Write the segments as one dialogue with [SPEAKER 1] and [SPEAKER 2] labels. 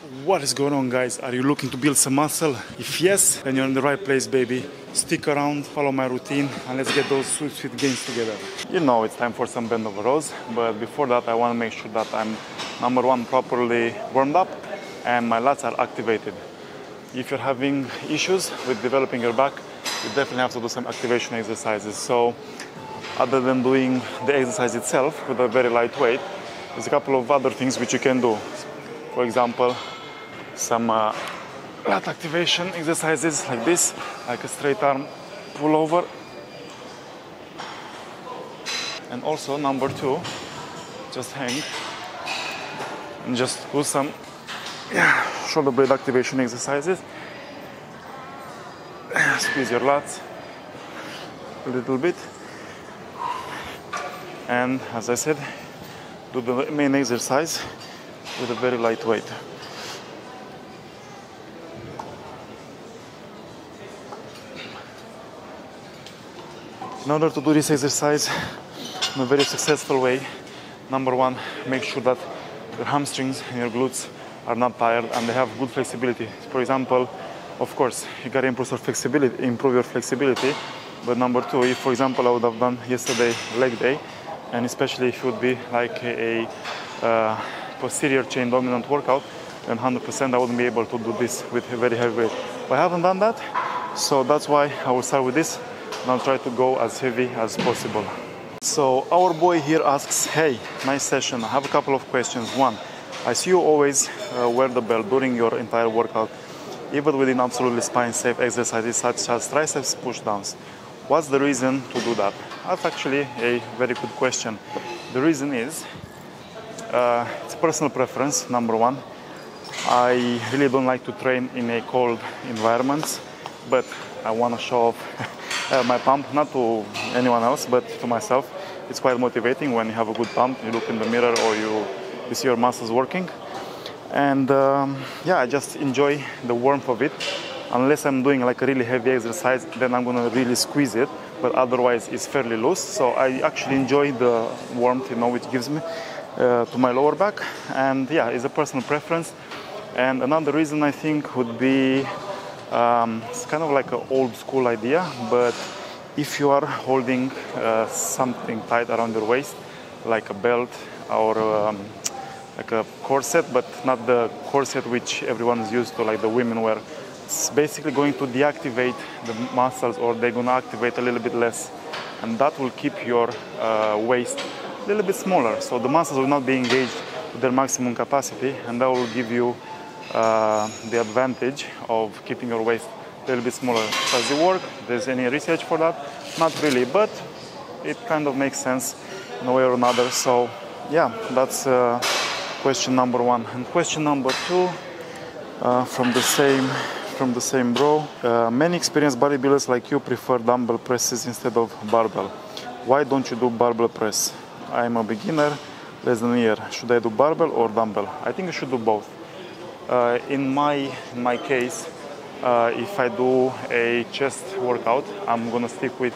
[SPEAKER 1] What is going on, guys? Are you looking to build some muscle? If yes, then you're in the right place, baby. Stick around, follow my routine, and let's get those sweet gains together. You know it's time for some bend over rows, but before that I want to make sure that I'm, number one, properly warmed up and my lats are activated. If you're having issues with developing your back, you definitely have to do some activation exercises. So other than doing the exercise itself with a very light weight, there's a couple of other things which you can do. For example, some lat activation exercises like this, like a straight arm pullover. And also, number two, just hang and just do some shoulder blade activation exercises. Squeeze your lats a little bit. And as I said, do the main exercise with a very light weight. In order to do this exercise in a very successful way, number one, make sure that your hamstrings and your glutes are not tired and they have good flexibility. For example, of course, you gotta improve your flexibility. But number two, if for example I would have done yesterday leg day, and especially if it would be like a posterior chain dominant workout, then 100% I wouldn't be able to do this with a very heavy weight. But I haven't done that, so that's why I will start with this, and I'll try to go as heavy as possible. So our boy here asks, hey, nice session, I have a couple of questions. One, I see you always wear the belt during your entire workout, even within absolutely spine-safe exercises such as triceps push-downs. What's the reason to do that? That's actually a very good question. The reason is, it's personal preference, number one. I really don't like to train in a cold environment, but I want to show off my pump, not to anyone else, but to myself. It's quite motivating when you have a good pump, you look in the mirror or you see your muscles working. And yeah, I just enjoy the warmth of it. Unless I'm doing like a really heavy exercise, then I'm gonna really squeeze it, but otherwise it's fairly loose. So I actually enjoy the warmth, you know, which gives me to my lower back. And yeah, it's a personal preference. And another reason I think would be, it's kind of like an old school idea, but if you are holding something tight around your waist, like a belt or like a corset, but not the corset which everyone is used to, like the women wear, it's basically going to deactivate the muscles, or they're going to activate a little bit less, and that will keep your waist a little bit smaller, so the muscles will not be engaged to their maximum capacity, and that will give you the advantage of keeping your waist a little bit smaller. Does it work? There's any research for that? Not really, but it kind of makes sense in a way or another. So yeah, that's question number one. And question number two, from the same bro. Many experienced bodybuilders like you prefer dumbbell presses instead of barbell. Why don't you do barbell press? I'm a beginner, less than a year. Should I do barbell or dumbbell? I think you should do both. In my case, if I do a chest workout, I'm gonna stick with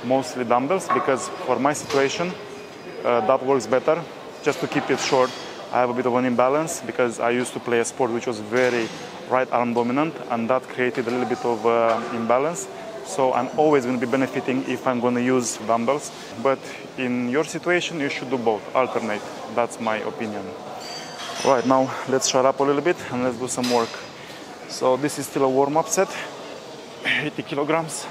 [SPEAKER 1] mostly dumbbells, because for my situation, that works better. Just to keep it short, I have a bit of an imbalance because I used to play a sport which was very right arm dominant, and that created a little bit of imbalance. So I'm always going to be benefiting if I'm going to use dumbbells. But in your situation, you should do both, alternate. That's my opinion. All right, now let's shut up a little bit and let's do some work. So this is still a warm-up set, 80 kilograms.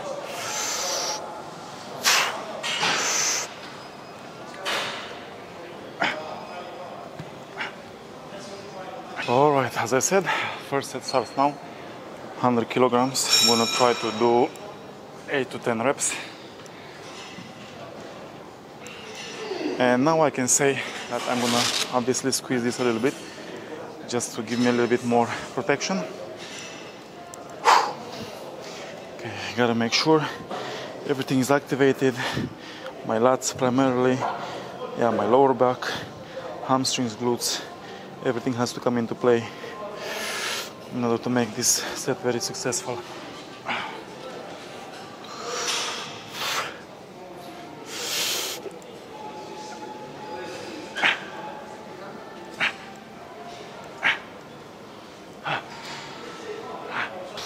[SPEAKER 1] All right, as I said, first set starts now, 100 kilograms. I'm gonna try to do 8 to 10 reps. And now I can say that I'm gonna obviously squeeze this a little bit, just to give me a little bit more protection. Okay, gotta make sure everything is activated. My lats primarily, yeah, my lower back, hamstrings, glutes. Everything has to come into play in order to make this set very successful.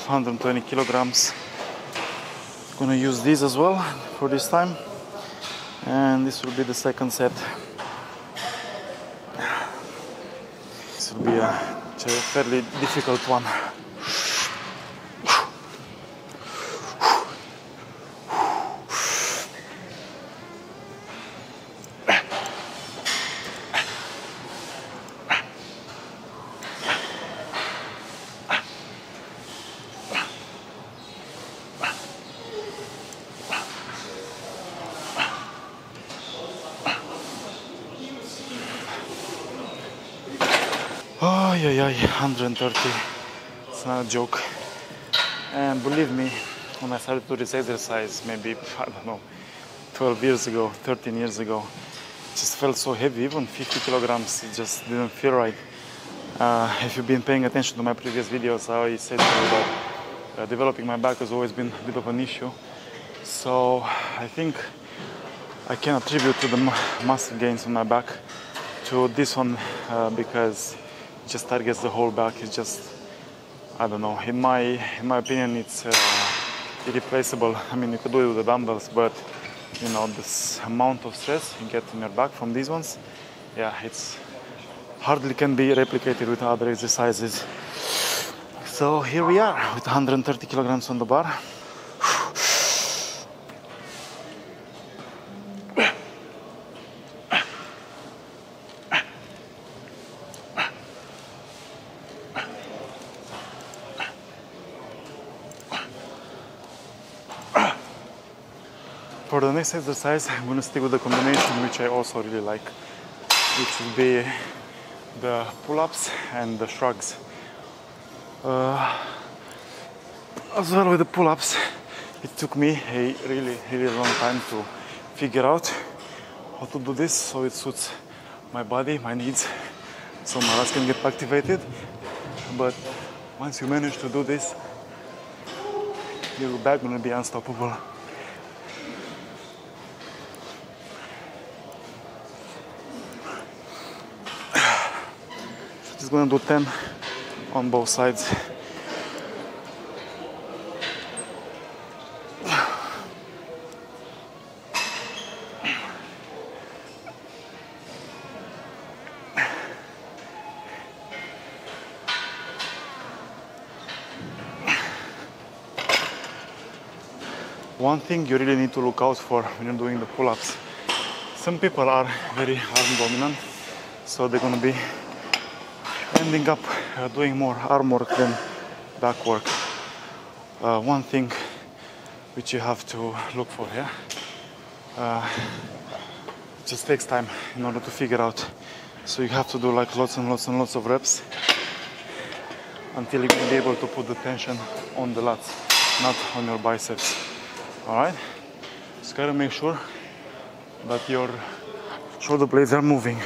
[SPEAKER 1] 120 kilograms. Gonna use these as well for this time, and this will be the second set. This will be a fairly difficult one. Oh, yeah, 130. It's not a joke. And believe me, when I started to do this exercise, maybe, I don't know, 12 years ago, 13 years ago, it just felt so heavy. Even 50 kilograms, it just didn't feel right. If you've been paying attention to my previous videos, I always said to you that developing my back has always been a bit of an issue. So I think I can attribute to the muscle gains on my back to this one because it just targets the whole back. It's just, I don't know, in my opinion, it's irreplaceable. I mean, you could do it with the dumbbells, but you know, this amount of stress you get in your back from these ones, yeah, it's hardly can be replicated with other exercises. So here we are with 130 kilograms on the bar. For the next exercise, I'm going to stick with the combination which I also really like, which will be the pull-ups and the shrugs. As well with the pull-ups, it took me a really long time to figure out how to do this so it suits my body, my needs, so my lats can get activated. But once you manage to do this, your back will be unstoppable. Just gonna do 10 on both sides. One thing you really need to look out for when you're doing the pull-ups, some people are very arm dominant, so they're gonna be ending up doing more arm work than back work. One thing which you have to look for here, it just takes time in order to figure out. So you have to do like lots and lots of reps until you can be able to put the tension on the lats, not on your biceps. Alright? Just gotta make sure that your shoulder blades are moving.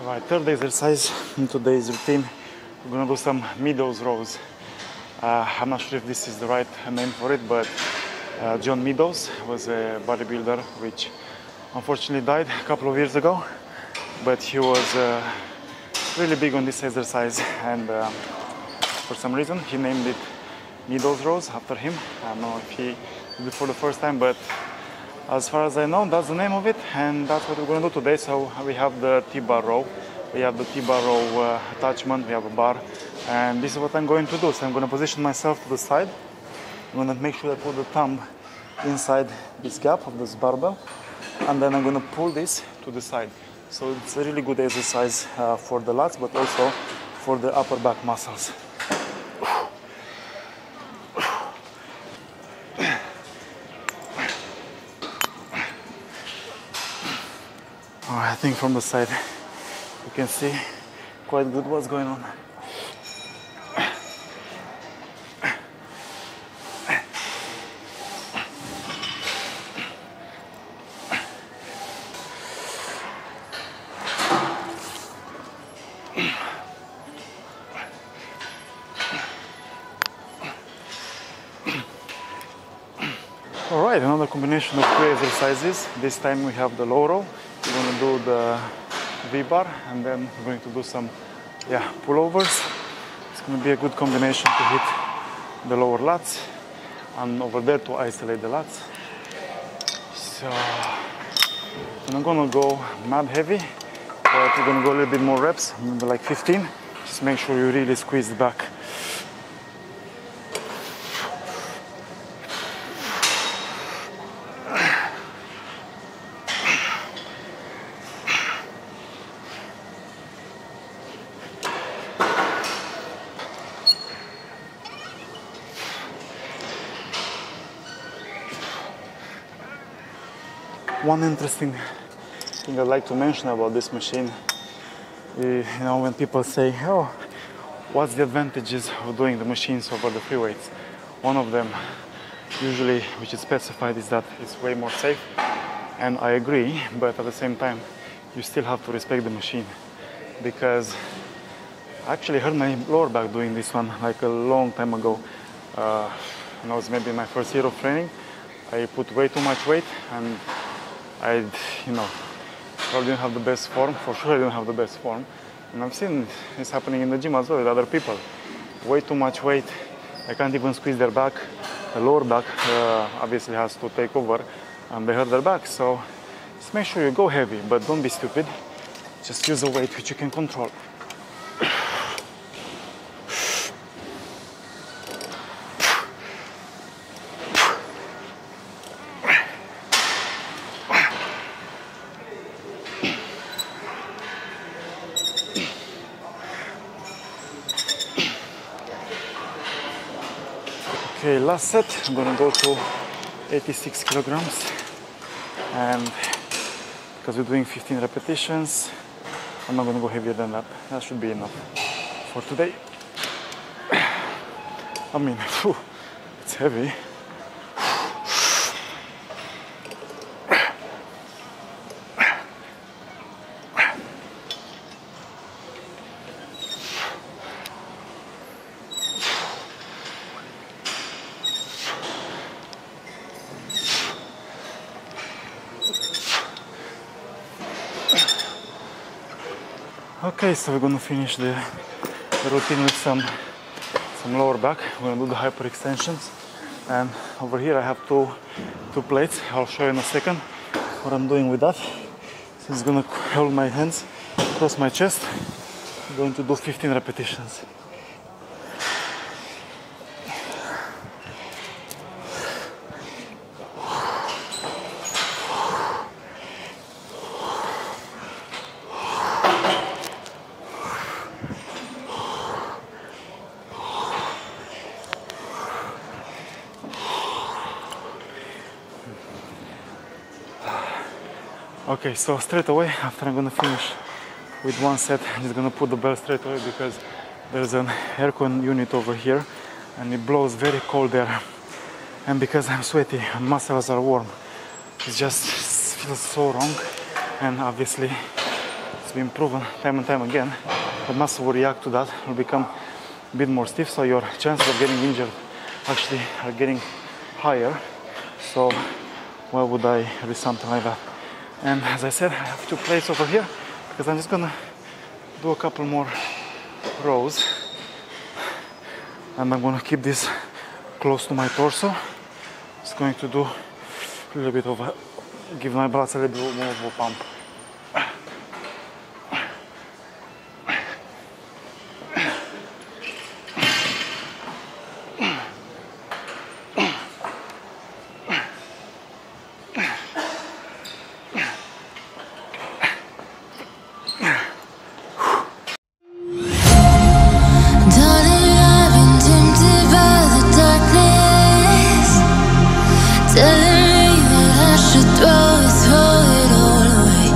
[SPEAKER 1] Alright, third exercise in today's routine, we're gonna do some Meadows rows. I'm not sure if this is the right name for it, but John Meadows was a bodybuilder which unfortunately died a couple of years ago, but he was really big on this exercise, and for some reason he named it Meadows rows after him. I don't know if he did it for the first time, but as far as I know, that's the name of it, and that's what we're going to do today. So we have the T-bar row, we have the T-bar row attachment, we have a bar, and this is what I'm going to do. So I'm going to position myself to the side. I'm going to make sure I put the thumb inside this gap of this barbell, and then I'm going to pull this to the side. So it's a really good exercise for the lats, but also for the upper back muscles. think from the side you can see quite good what's going on. Alright, another combination of two exercises. This time we have the low row. We're going to do the V-bar and then we're going to do some pullovers. It's going to be a good combination to hit the lower lats and over there to isolate the lats. So I'm going to go mad heavy, but we're going to go a little bit more reps, maybe like 15. Just make sure you really squeeze it back. One interesting thing I'd like to mention about this machine, when people say, oh, what's the advantages of doing the machines over the free weights? One of them, usually, which is specified, is that it's way more safe. And I agree, but at the same time, you still have to respect the machine. Because I actually hurt my lower back doing this one like a long time ago. It was maybe my first year of training. I put way too much weight and I probably didn't have the best form. For sure I didn't have the best form. And I've seen this happening in the gym as well with other people. Way too much weight. I can't even squeeze their back. The lower back obviously has to take over and they hurt their back. So just make sure you go heavy, but don't be stupid. Just use a weight which you can control. Okay, last set, I'm gonna go to 86 kilograms, and because we're doing 15 repetitions, I'm not gonna go heavier than that. That should be enough for today. I mean, it's heavy. Okay, so we're going to finish the routine with some lower back. We're going to do the hyperextensions. And over here I have two plates. I'll show you in a second what I'm doing with that. So it's going to hold my hands across my chest. I'm going to do 15 repetitions. Okay, so straight away, after I'm gonna finish with one set, I'm just gonna put the belt straight away because there's an aircon unit over here and it blows very cold air. And because I'm sweaty and muscles are warm, it just feels so wrong. And obviously, it's been proven time and time again, the muscle will react to that, will become a bit more stiff, so your chances of getting injured actually are getting higher. So why would I risk something like that? And as I said, I have two plates over here because I'm just gonna do a couple more rows and I'm gonna keep this close to my torso. Just going to do a little bit of give my bras a little bit more of a pump.
[SPEAKER 2] Telling me that I should throw it all away.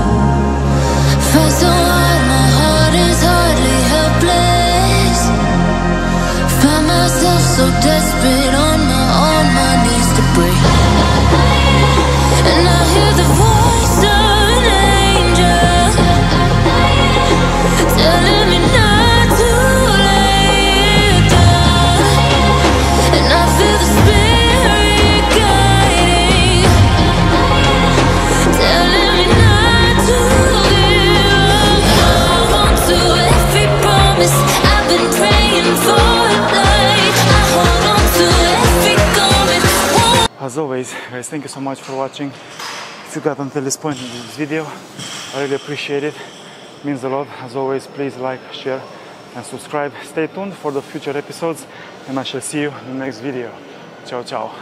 [SPEAKER 2] so desperate on my knees to break. And I hear the voice of an angel telling me not to lay it down. And I feel the spirit guiding, telling me not to give up. Hold on to every promise I've been praying for tonight. I hold on to every comment.
[SPEAKER 1] As always, guys, thank you so much for watching. If you got until this point in this video, I really appreciate it. It means a lot. As always, please like, share and subscribe. Stay tuned for the future episodes, and I shall see you in the next video. Ciao, ciao.